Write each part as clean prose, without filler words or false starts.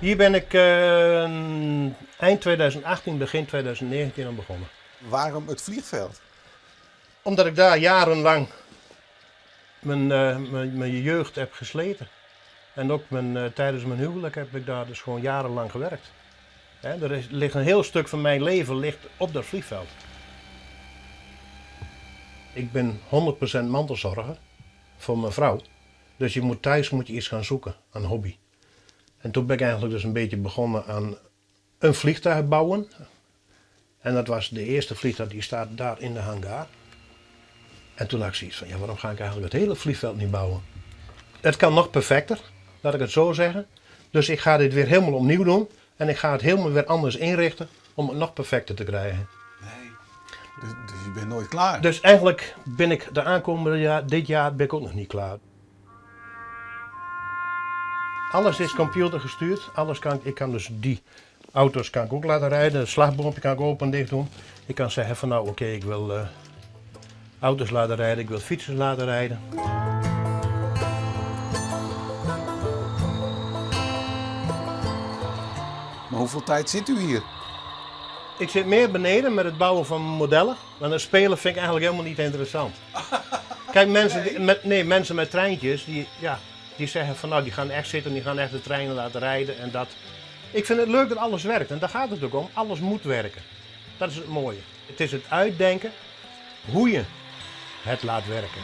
Hier ben ik eind 2018, begin 2019 aan begonnen. Waarom het vliegveld? Omdat ik daar jarenlang mijn jeugd heb gesleten. En ook tijdens mijn huwelijk heb ik daar dus gewoon jarenlang gewerkt. Ligt een heel stuk van mijn leven ligt op dat vliegveld. Ik ben 100% mantelzorger voor mijn vrouw. Dus thuis moet je iets gaan zoeken, een hobby. En toen ben ik eigenlijk dus een beetje begonnen aan een vliegtuig bouwen. En dat was de eerste vliegtuig, die staat daar in de hangar. En toen had ik zoiets van, ja, waarom ga ik eigenlijk het hele vliegveld niet bouwen? Het kan nog perfecter, laat ik het zo zeggen. Dus ik ga dit weer helemaal opnieuw doen. En ik ga het helemaal weer anders inrichten om het nog perfecter te krijgen. Nee. Dus je bent nooit klaar? Dus eigenlijk ben ik de aankomende jaar, dit jaar ben ik ook nog niet klaar. Alles is computergestuurd. Ik kan dus die auto's kan ik ook laten rijden. Het slagboompje kan ik open en dicht doen. Ik kan zeggen van nou oké, ik wil auto's laten rijden, ik wil fietsers laten rijden. Maar hoeveel tijd zit u hier? Ik zit meer beneden met het bouwen van modellen. Want het spelen vind ik eigenlijk helemaal niet interessant. Kijk, mensen met treintjes, die zeggen van nou, die gaan echt zitten, die gaan echt de treinen laten rijden en dat. Ik vind het leuk dat alles werkt en daar gaat het ook om. Alles moet werken. Dat is het mooie. Het is het uitdenken hoe je het laat werken.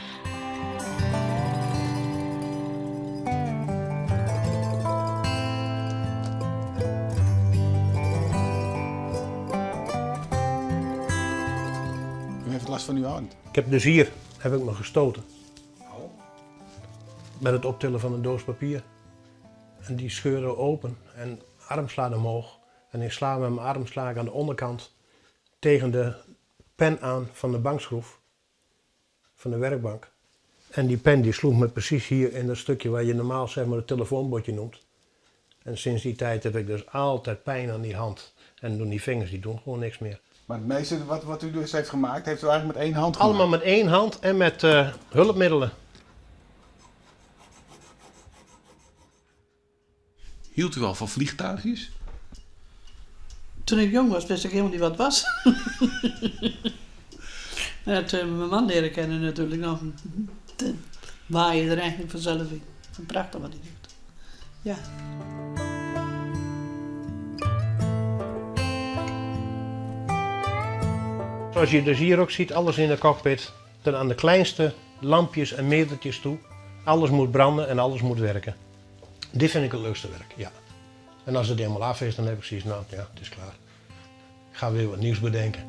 U heeft last van uw hand. Ik heb dus hier, heb ik me gestoten. Met het optillen van een doos papier. En die scheurde open en arm slaat omhoog. En ik sla met mijn arm aan de onderkant tegen de pen aan van de bankschroef. Van de werkbank. En die pen die sloeg me precies hier in dat stukje waar je normaal zeg maar het telefoonbordje noemt. En sinds die tijd heb ik dus altijd pijn aan die hand. En doen die vingers die doen gewoon niks meer. Maar het meeste wat u dus heeft gemaakt, heeft u eigenlijk met één hand gemaakt? Allemaal met één hand en met hulpmiddelen. Hield u al van vliegtuigjes? Toen ik jong was, wist ik helemaal niet wat het was. Ja, toen heb ik mijn man leren kennen natuurlijk nog. Dan waai je er eigenlijk vanzelf in. Van prachtig wat hij doet. Ja. Zoals je dus hier ook ziet, alles in de cockpit, tot aan de kleinste lampjes en metertjes toe. Alles moet branden en alles moet werken. Dit vind ik het leukste werk, ja. En als het helemaal af is, dan heb ik zoiets, nou ja, het is klaar. Ik ga weer wat nieuws bedenken.